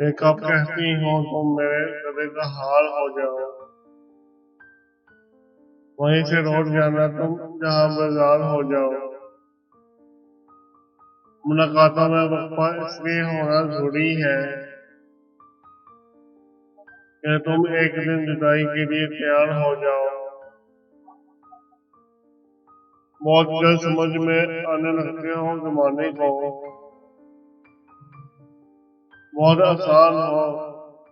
कब कहती हो तुम मेरे गले का हाल हो जाओ, वहीं से लौट जाना तुम जहां बेजार हो जाओ। मुलाकातों में वफा इसलिए होना जरूरी है कि तुम एक दिन जुदाई के लिए तैयार हो जाओ। बहुत जल्द समझ में आने लगते हो जमाने को, बहुत आसान हो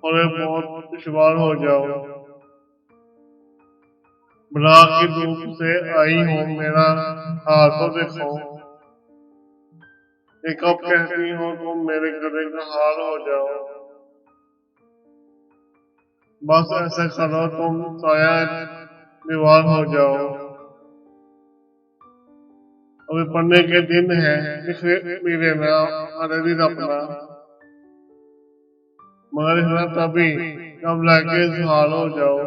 और बहुत दुश्वार हो जाओ। बला की धूप से आई हो मेरा हाल तो देखो, कब कहती हो तुम मेरे गले का हाल हो जाओ। बस ऐसा करो तुम साया-ए-दीवार हो जाओ। अभी पढ़ने के दिन है, लिख भी लेना हाल-ए-दिल अपना, मगर इतना तभी जब लगे इजहार हो जाओ।